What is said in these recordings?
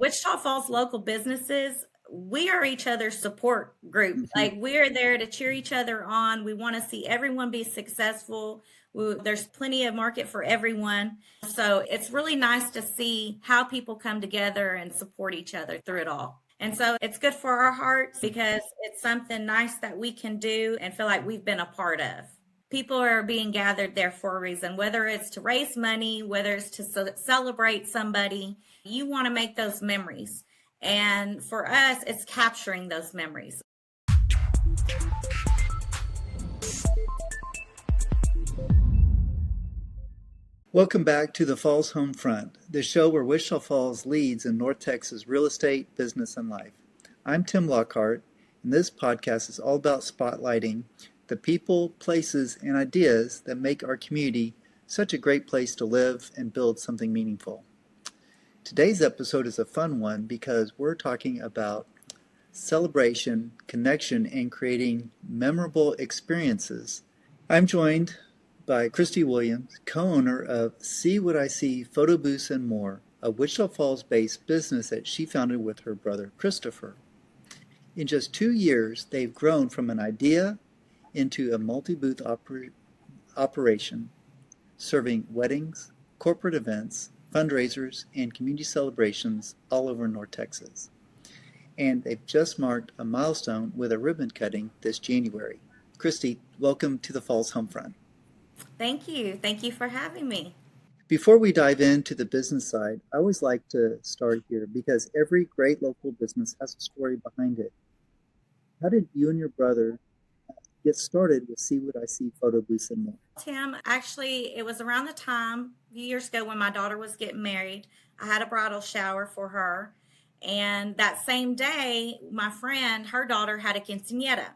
Wichita Falls local businesses, we are each other's support group. Like we are there to cheer each other on. We want to see everyone be successful. There's plenty of market for everyone. So it's really nice to see how people come together and support each other through it all. And so it's good for our hearts because it's something nice that we can do and feel like we've been a part of. People are being gathered there for a reason, whether it's to raise money, whether it's to celebrate somebody. You want to make those memories. And for us, it's capturing those memories. Welcome back to the Falls Home Front, the show where Wichita Falls leads in North Texas real estate, business, and life. I'm Tim Lockhart, and this podcast is all about spotlighting the people, places, and ideas that make our community such a great place to live and build something meaningful. Today's episode is a fun one because we're talking about celebration, connection, and creating memorable experiences. I'm joined by Christy Williams, co-owner of See What I See, Photobooths, and More, a Wichita Falls-based business that she founded with her brother Christopher. In just 2 years, they've grown from an idea into a multi-booth operation, serving weddings, corporate events, fundraisers, and community celebrations all over North Texas. And they've just marked a milestone with a ribbon cutting this January. Christy, welcome to the Falls Homefront. Thank you. Thank you for having me. Before we dive into the business side, I always like to start here because every great local business has a story behind it. How did you and your brother get started with See What I See, Photobooths, and More? Tim, actually, it was around the time, a few years ago, when my daughter was getting married. I had a bridal shower for her. And that same day, my friend, her daughter had a quinceañera.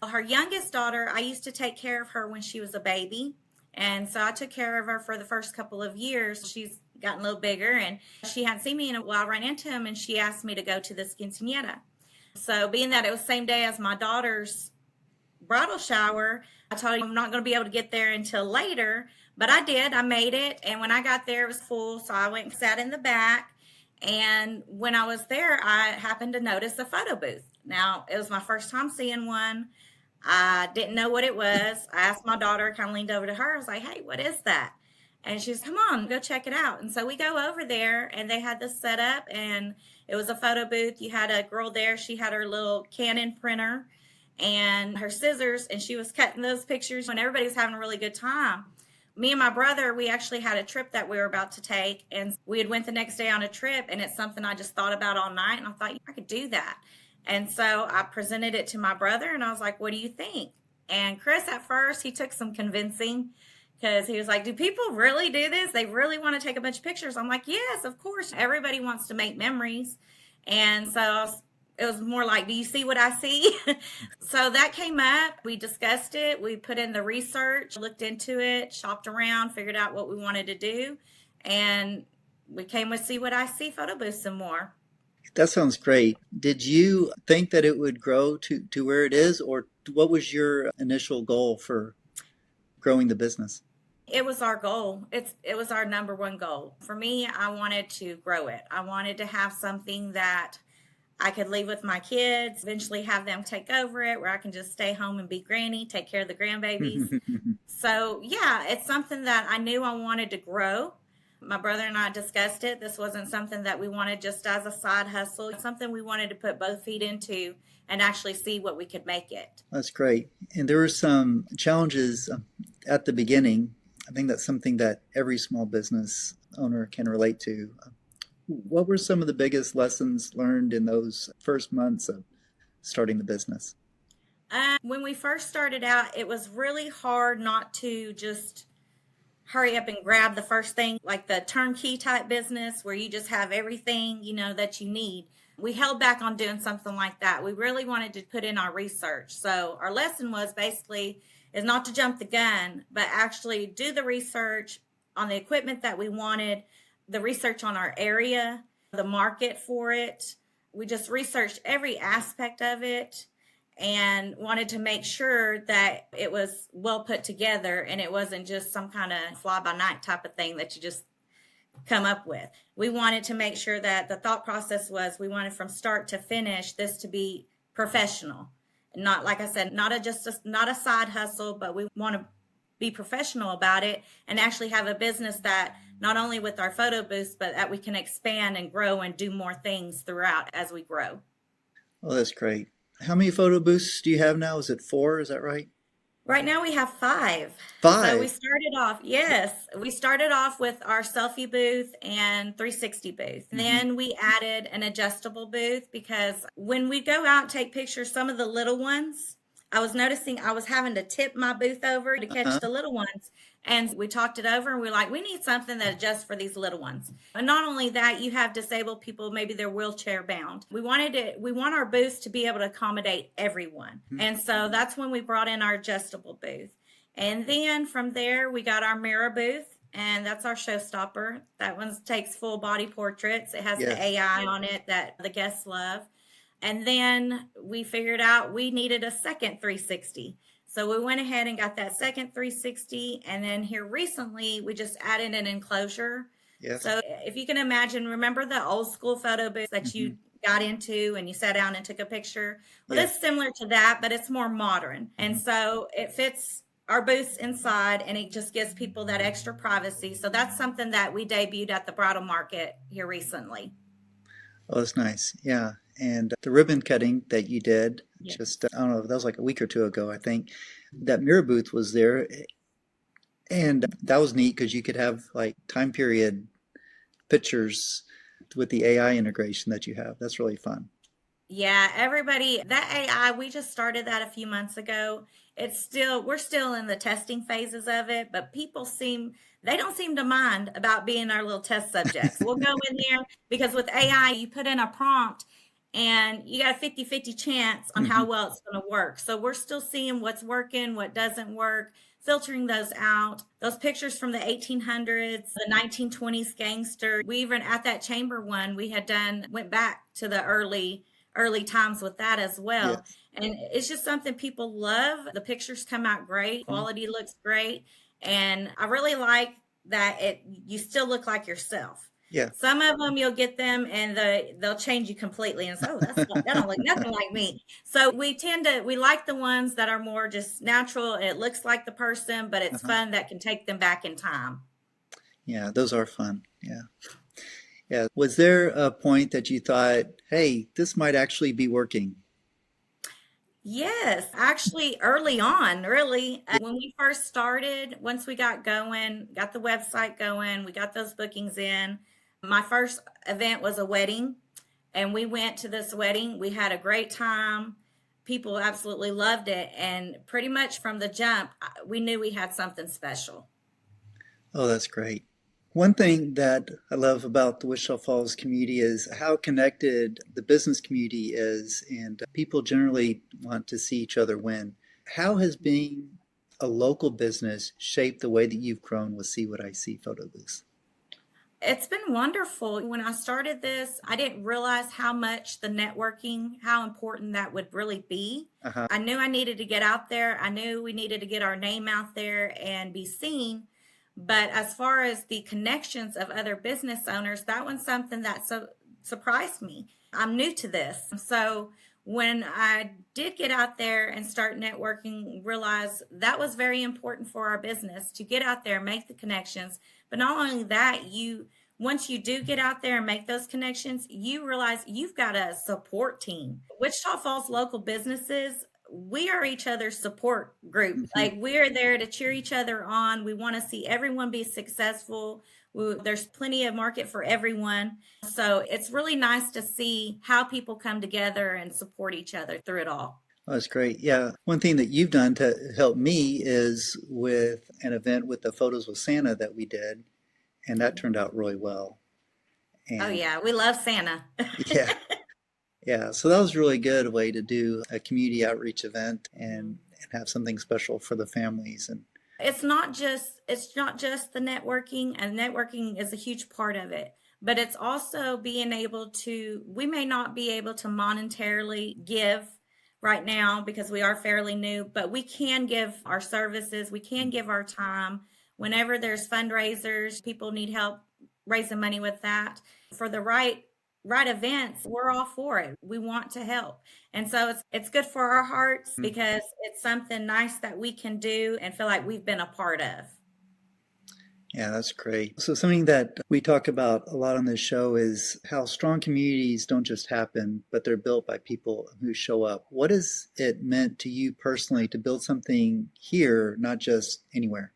Her youngest daughter, I used to take care of her when she was a baby. And so I took care of her for the first couple of years. She's gotten a little bigger and she hadn't seen me in a while. I ran into him and she asked me to go to this quinceañera. So being that it was the same day as my daughter's bridal shower, I told him I'm not going to be able to get there until later, but I did. I made it. And when I got there, it was full. So I went and sat in the back. And when I was there, I happened to notice a photo booth. Now, it was my first time seeing one. I didn't know what it was. I asked my daughter, kind of leaned over to her. I was like, hey, what is that? And she said, come on, go check it out. And so we go over there and they had this set up and it was a photo booth. You had a girl there. She had her little Canon printer and her scissors and she was cutting those pictures when everybody was having a really good time. Me and my brother, we actually had a trip that we were about to take and we had went the next day on a trip and it's something I just thought about all night and I thought I could do that. And so I presented it to my brother and I was like, what do you think? And Chris, at first, he took some convincing because he was like, do people really do this? They really want to take a bunch of pictures? I'm like, yes, of course. Everybody wants to make memories. And so it was more like, do you see what I see? So that came up. We discussed it. We put in the research, looked into it, shopped around, figured out what we wanted to do. And we came with See What I See, Photobooths, and More. That sounds great. Did you think that it would grow to where it is, or what was your initial goal for growing the business? It was our goal. It was our number one goal. For me, I wanted to grow it. I wanted to have something that I could leave with my kids, eventually have them take over it, where I can just stay home and be granny, take care of the grandbabies. So, yeah, it's something that I knew I wanted to grow. My brother and I discussed it. This wasn't something that we wanted just as a side hustle. It's something we wanted to put both feet into and actually see what we could make it. That's great. And there were some challenges at the beginning. I think that's something that every small business owner can relate to. What were some of the biggest lessons learned in those first months of starting the business? When we first started out, it was really hard not to just hurry up and grab the first thing, like the turnkey type business where you just have everything, that you need. We held back on doing something like that. We really wanted to put in our research. So our lesson was basically is not to jump the gun, but actually do the research on the equipment that we wanted, the research on our area, the market for it. We just researched every aspect of it and wanted to make sure that it was well put together and it wasn't just some kind of fly by night type of thing that you just come up with. We wanted to make sure that the thought process was we wanted from start to finish this to be professional. Not, like I said, not a side hustle, but we want to be professional about it and actually have a business that not only with our photo booths, but that we can expand and grow and do more things throughout as we grow. Oh, that's great. How many photo booths do you have now? Is it 4? Is that right? Right now we have 5. So 5? we started off with our selfie booth and 360 booth. Mm-hmm. Then we added an adjustable booth because when we go out and take pictures, some of the little ones, I was noticing I was having to tip my booth over to catch the little ones. And we talked it over and we're like, we need something that adjusts for these little ones. And not only that, you have disabled people, maybe they're wheelchair bound. We want our booths to be able to accommodate everyone. Mm-hmm. And so that's when we brought in our adjustable booth. And then from there, we got our mirror booth, and that's our showstopper. That one takes full body portraits. It has the AI on it that the guests love. And then we figured out we needed a second 360. So we went ahead and got that second 360. And then here recently, we just added an enclosure. Yes. So if you can imagine, remember the old school photo booth that you got into and you sat down and took a picture? Well, it's similar to that, but it's more modern. And so it fits our booths inside and it just gives people that extra privacy. So that's something that we debuted at the bridal market here recently. Oh, that's nice. Yeah. And the ribbon cutting that you did, just, I don't know, that was like a week or two ago, I think. That mirror booth was there. And that was neat because you could have like time period pictures with the AI integration that you have. That's really fun. Yeah, that AI, we just started that a few months ago. We're still in the testing phases of it, but they don't seem to mind about being our little test subjects. We'll go in there because with AI, you put in a prompt and you got a 50-50 chance on how well it's going to work. So we're still seeing what's working, what doesn't work, filtering those out. Those pictures from the 1800s, the 1920s gangster. We even at that chamber one, went back to the early times with that as well. Yes. And it's just something people love. The pictures come out great. Quality looks great. And I really like that you still look like yourself. Yeah. Some of them you'll get them and they'll change you completely and say, oh, that don't look nothing like me. So we like the ones that are more just natural. It looks like the person, but it's fun that can take them back in time. Yeah, those are fun. Yeah. Yeah. Was there a point that you thought, hey, this might actually be working? Yes, actually early on, really. When we first started, once we got going, got the website going, we got those bookings in. My first event was a wedding, and we went to this wedding. We had a great time. People absolutely loved it. And pretty much from the jump, we knew we had something special. Oh, that's great. One thing that I love about the Wichita Falls community is how connected the business community is, and people generally want to see each other win. How has being a local business shaped the way that you've grown with See What I See photo booths? It's been wonderful. When I started this, I didn't realize how much the networking, how important that would really be. I knew I needed to get out there. I knew we needed to get our name out there and be seen. But as far as the connections of other business owners, that one's something that surprised me. I'm new to this. So when I did get out there and start networking, realize that was very important for our business to get out there, make the connections. But not only that, once you do get out there and make those connections, you realize you've got a support team. Wichita Falls local businesses, we are each other's support group. Like, we're there to cheer each other on. We want to see everyone be successful. There's plenty of market for everyone. So it's really nice to see how people come together and support each other through it all. Oh, that's great. Yeah. One thing that you've done to help me is with an event with the Photos with Santa that we did, and that turned out really well. And oh, yeah. We love Santa. Yeah. Yeah, so that was a really good way to do a community outreach event and have something special for the families. And it's not just the networking, and networking is a huge part of it, but it's also being able to, we may not be able to monetarily give right now because we are fairly new, but we can give our services, we can give our time. Whenever there's fundraisers, people need help raising money with that. For the right events, we're all for it. We want to help. And so it's good for our hearts because it's something nice that we can do and feel like we've been a part of. Yeah, that's great. So something that we talk about a lot on this show is how strong communities don't just happen, but they're built by people who show up. What has it meant to you personally to build something here, not just anywhere?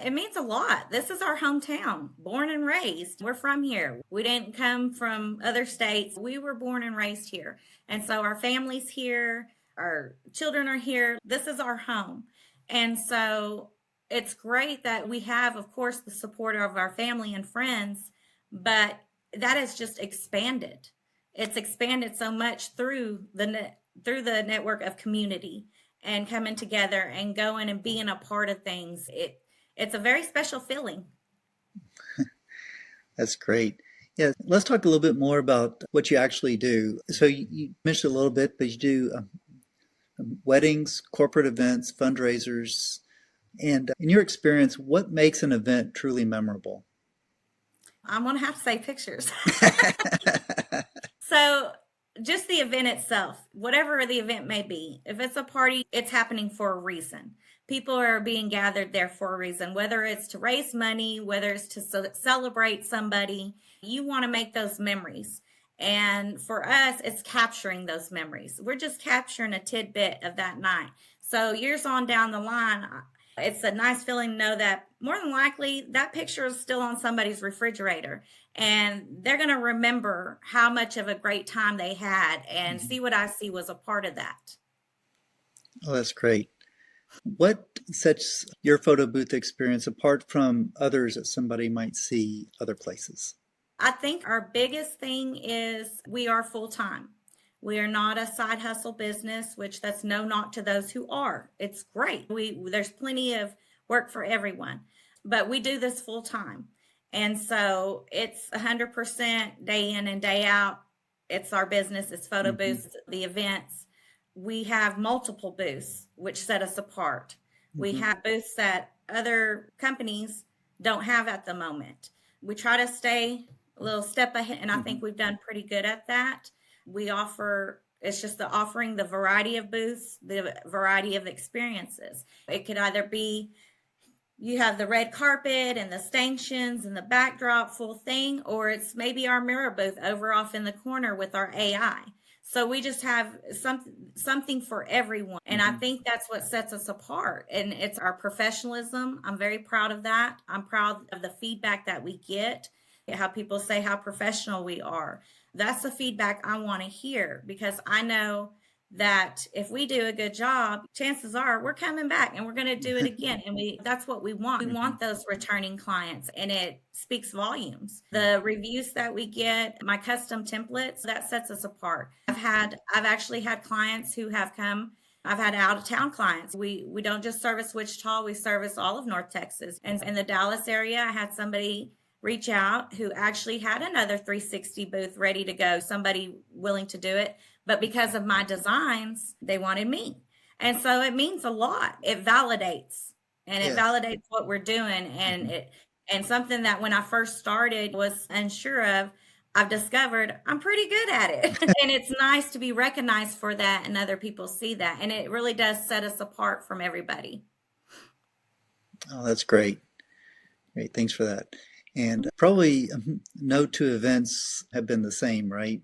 It means a lot. This is our hometown, born and raised. We're from here. We didn't come from other states. We were born and raised here. And so our family's here, our children are here. This is our home. And so it's great that we have, of course, the support of our family and friends, but that has just expanded. It's expanded so much through the network of community and coming together and going and being a part of things. It's a very special feeling. That's great. Yeah, let's talk a little bit more about what you actually do. So you mentioned a little bit, but you do weddings, corporate events, fundraisers. And in your experience, what makes an event truly memorable? I'm going to have to say pictures. So just the event itself, whatever the event may be, if it's a party, it's happening for a reason. People are being gathered there for a reason, whether it's to raise money, whether it's to celebrate somebody. You want to make those memories. And for us, it's capturing those memories. We're just capturing a tidbit of that night. So years on down the line, it's a nice feeling to know that more than likely that picture is still on somebody's refrigerator and they're going to remember how much of a great time they had and See What I See was a part of that. Oh, that's great. What sets your photo booth experience apart from others that somebody might see other places? I think our biggest thing is we are full-time. We are not a side hustle business, which that's no knock to those who are. It's great. There's plenty of work for everyone, but we do this full time. And so it's 100% day in and day out. It's our business. It's photo booths, the events. We have multiple booths, which set us apart. We have booths that other companies don't have at the moment. We try to stay a little step ahead, and I think we've done pretty good at that. We offer, it's just offering the variety of booths, the variety of experiences. It could either be you have the red carpet and the stanchions and the backdrop full thing, or it's maybe our mirror booth over off in the corner with our AI. So we just have something for everyone. And I think that's what sets us apart. And it's our professionalism. I'm very proud of that. I'm proud of the feedback that we get, how people say how professional we are. That's the feedback I want to hear, because I know that if we do a good job, chances are we're coming back and we're going to do it again. And that's what we want. We want those returning clients, and it speaks volumes. The reviews that we get, my custom templates, that sets us apart. I've actually had clients who have come. I've had out of town clients. We don't just service Wichita, we service all of North Texas. And in the Dallas area, I had somebody reach out who actually had another 360 booth ready to go, somebody willing to do it. But because of my designs, they wanted me. And so it means a lot. It validates, and it validates what we're doing. And something that when I first started was unsure of, I've discovered I'm pretty good at it. And it's nice to be recognized for that and other people see that. And it really does set us apart from everybody. Oh, that's great. Great. Thanks for that. And probably no two events have been the same, right?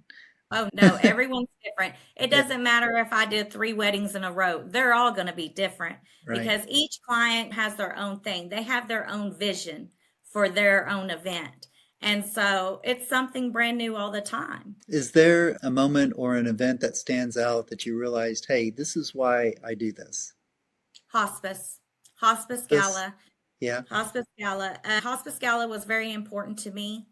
Oh, no, everyone's different. It doesn't matter if I did 3 weddings in a row. They're all going to be different because each client has their own thing. They have their own vision for their own event. And so it's something brand new all the time. Is there a moment or an event that stands out that you realized, hey, this is why I do this? Hospice Gala. Yeah. Hospice Gala. Hospice Gala was very important to me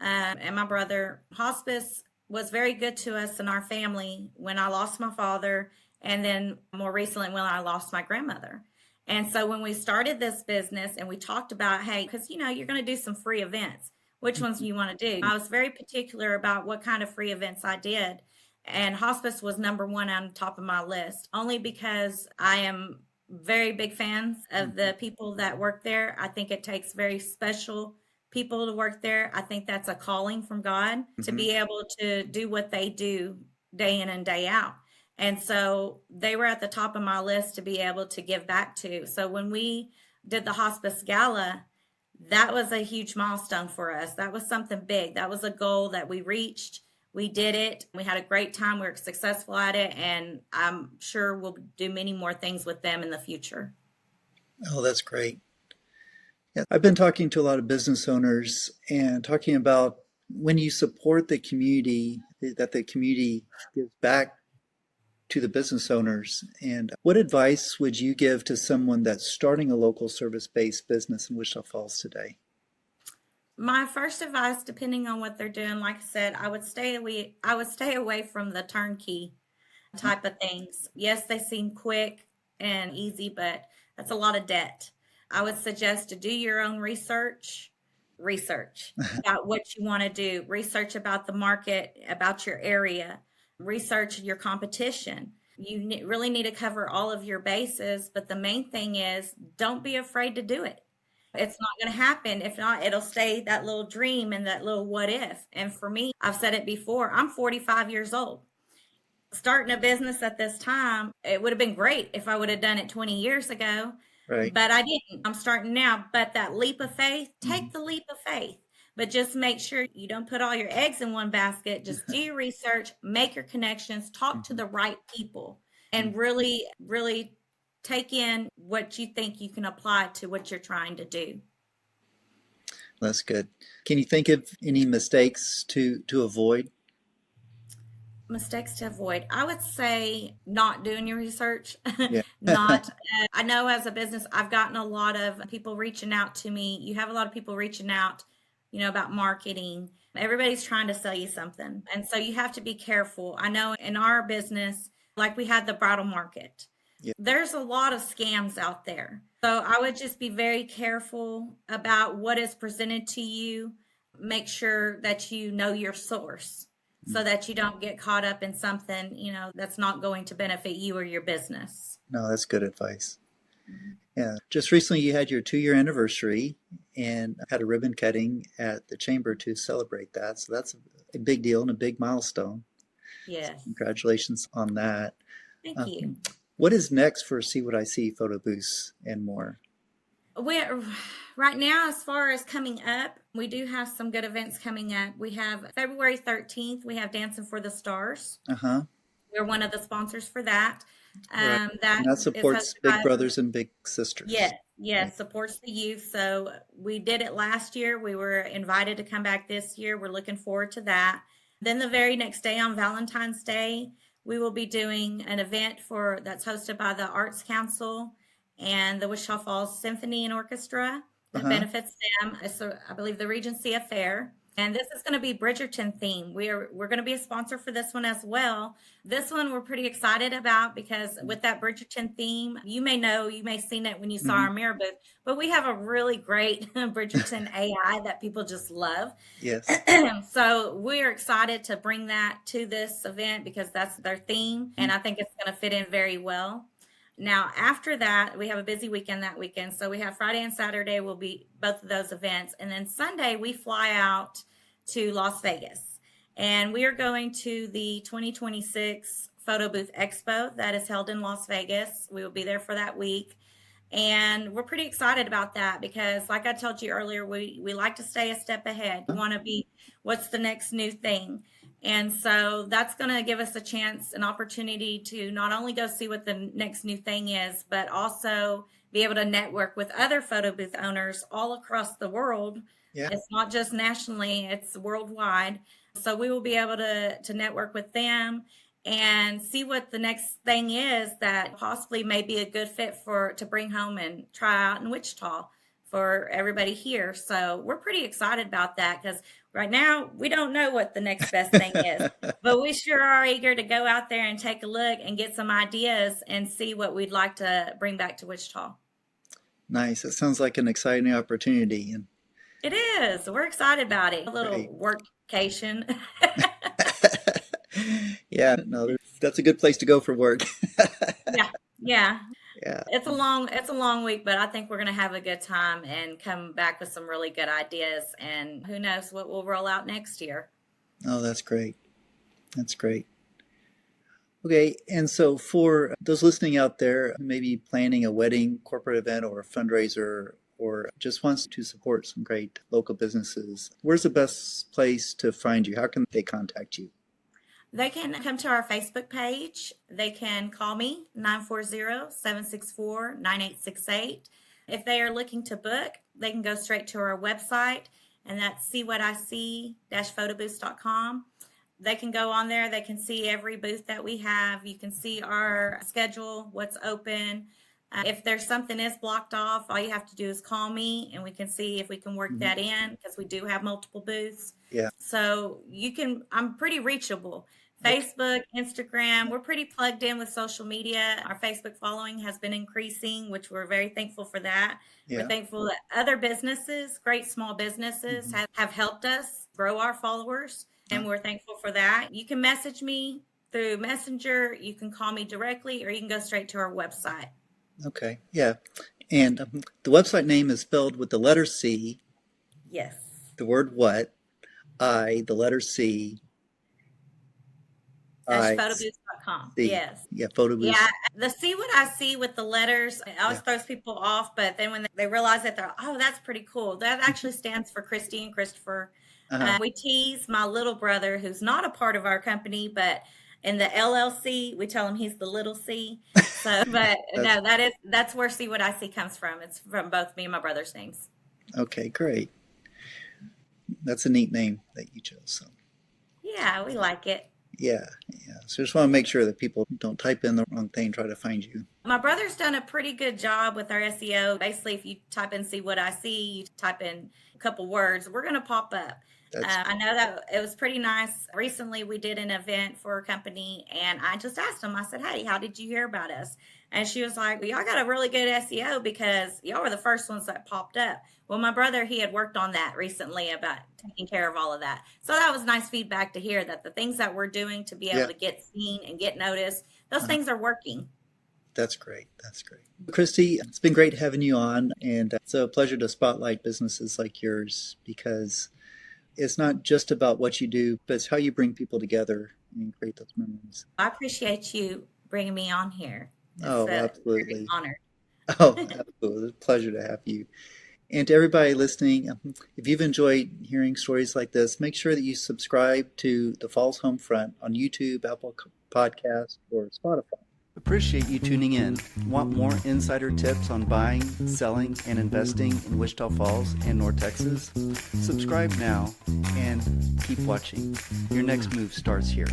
and my brother. Hospice was very good to us and our family when I lost my father, and then more recently when I lost my grandmother. And so when we started this business and we talked about, hey, because you're going to do some free events. Which ones do you want to do? I was very particular about what kind of free events I did. And hospice was number 1 on top of my list, only because I am very big fans of the people that work there. I think it takes very special people to work there. I think that's a calling from God to Hmm. be able to do what they do day in and day out. And so they were at the top of my list to be able to give back to. So when we did the hospice gala, that was a huge milestone for us. That was something big. That was a goal that we reached. We did it. We had a great time. We were successful at it. And I'm sure we'll do many more things with them in the future. Oh, that's great. Yeah, I've been talking to a lot of business owners and talking about when you support the community, that the community gives back to the business owners. And what advice would you give to someone that's starting a local service-based business in Wichita Falls today? My first advice, depending on what they're doing, like I said, I would stay away from the turnkey type of things. Yes, they seem quick and easy, but that's a lot of debt. I would suggest to do your own research about what you want to do, research about the market, about your area, research your competition. Really need to cover all of your bases, but the main thing is don't be afraid to do it. It's not going to happen. If not, it'll stay that little dream and that little what if. And for me, I've said it before, I'm 45 years old. Starting a business at this time, it would have been great if I would have done it 20 years ago, Right. but I didn't. I'm starting now. But that leap of faith, Mhm. take the leap of faith. But just make sure you don't put all your eggs in one basket. Just do your research, make your connections, talk to Mhm. the right people, Mhm. and really, really take in what you think you can apply to what you're trying to do. That's good. Can you think of any mistakes to avoid? Mistakes to avoid. I would say not doing your research. Yeah. Not, I know as a business, I've gotten a lot of people reaching out to me. You have a lot of people reaching out, about marketing. Everybody's trying to sell you something. And so you have to be careful. I know in our business, like we had the bridal market, Yeah. there's a lot of scams out there. So I would just be very careful about what is presented to you. Make sure that you know your source so Mm. that you don't get caught up in something, that's not going to benefit you or your business. No, that's good advice. Mhm. Yeah. Just recently you had your 2-year anniversary and had a ribbon cutting at the chamber to celebrate that. So that's a big deal and a big milestone. So Yes. congratulations on that. Thank you. Um, what is next for See What I See photo booths and more? We're right now, as far as coming up, we do have some good events coming up. We have February 13th, we have Dancing for the Stars. Uh-huh. We're one of the sponsors for that. Right. That And that is supports hosted Big by, Brothers and Big yes, Sisters. Yeah. yes, supports the youth. So we did it last year. We were invited to come back this year. We're looking forward to that. Then the very next day on Valentine's Day, we will be doing an event that's hosted by the Arts Council and the Wichita Falls Symphony and Orchestra that Uh-huh. benefits them. It's, I believe, the Regency Affair. And this is going to be Bridgerton theme. We're going to be a sponsor for this one as well. This one we're pretty excited about because with that Bridgerton theme, you may seen it when you saw Hmm. our mirror booth, but we have a really great Bridgerton AI that people just love. Yes. So we're excited to bring that to this event because that's their theme, and I think it's going to fit in very well. Now, after that, we have a busy weekend that weekend. So we have Friday and Saturday will be both of those events. And then Sunday, we fly out to Las Vegas. And we are going to the 2026 Photo Booth Expo that is held in Las Vegas. We will be there for that week. And we're pretty excited about that because, like I told you earlier, we like to stay a step ahead. We want to be what's the next new thing. And so that's going to give us a chance, an opportunity to not only go see what the next new thing is, but also be able to network with other photo booth owners all across the world. Yeah. It's not just nationally, it's worldwide. So we will be able to network with them and see what the next thing is that possibly may be a good fit to bring home and try out in Wichita for everybody here. So we're pretty excited about that because right now we don't know what the next best thing is, but we sure are eager to go out there and take a look and get some ideas and see what we'd like to bring back to Wichita. Nice. It sounds like an exciting opportunity. And It is. We're excited about it. A great. little workcation. Yeah, no, that's a good place to go for work. Yeah. Yeah. Yeah. It's a long week, but I think we're going to have a good time and come back with some really good ideas. And who knows what we'll roll out next year. Oh, that's great. That's great. Okay, and so for those listening out there, maybe planning a wedding, corporate event, or a fundraiser, or just wants to support some great local businesses, where's the best place to find you? How can they contact you? They can come to our Facebook page. They can call me 940-764-9868. If they are looking to book, they can go straight to our website, and that's see-what-I-see-photobooths.com. They can go on there. They can see every booth that we have. You can see our schedule, what's open. If there's something is blocked off, all you have to do is call me, and we can see if we can work that in, because we do have multiple booths. Yeah. So I'm pretty reachable. Facebook, Instagram, we're pretty plugged in with social media. Our Facebook following has been increasing, which we're very thankful for that. Yeah. We're thankful that other businesses, great small businesses, have helped us grow our followers, and we're thankful for that. You can message me through Messenger, you can call me directly, or you can go straight to our website. Okay, yeah. And the website name is spelled with the letter C. Yes. The word what? The letter C. Photobooths.com. Yes. Yeah, Photobooths. Yeah, the see what I see with the letters, it always throws people off, but then when they realize that, oh, that's pretty cool. That actually stands for Christy and Christopher. We tease my little brother, who's not a part of our company, but in the LLC, we tell him he's the little C. So, but no, that's where see what I see comes from. It's from both me and my brother's names. Okay, great. That's a neat name that you chose. So. Yeah, we like it. Yeah. So just want to make sure that people don't type in the wrong thing, try to find you. My brother's done a pretty good job with our SEO. Basically, if you type in see what I see, you type in a couple words, we're going to pop up. I know that it was pretty nice. Recently, we did an event for a company, and I just asked them, I said, hey, how did you hear about us? And she was like, well, y'all got a really good SEO because y'all were the first ones that popped up. Well, my brother, he had worked on that recently about taking care of all of that. So that was nice feedback to hear that the things that we're doing to be able to get seen and get noticed, those things are working. That's great. That's great. Christy, it's been great having you on, and it's a pleasure to spotlight businesses like yours, because it's not just about what you do, but it's how you bring people together and create those memories. I appreciate you bringing me on here. Absolutely. Honored. Oh, absolutely. It's a pleasure to have you. And to everybody listening, if you've enjoyed hearing stories like this, make sure that you subscribe to the Falls Homefront on YouTube, Apple Podcasts, or Spotify. Appreciate you tuning in. Want more insider tips on buying, selling, and investing in Wichita Falls and North Texas? Subscribe now and keep watching. Your next move starts here.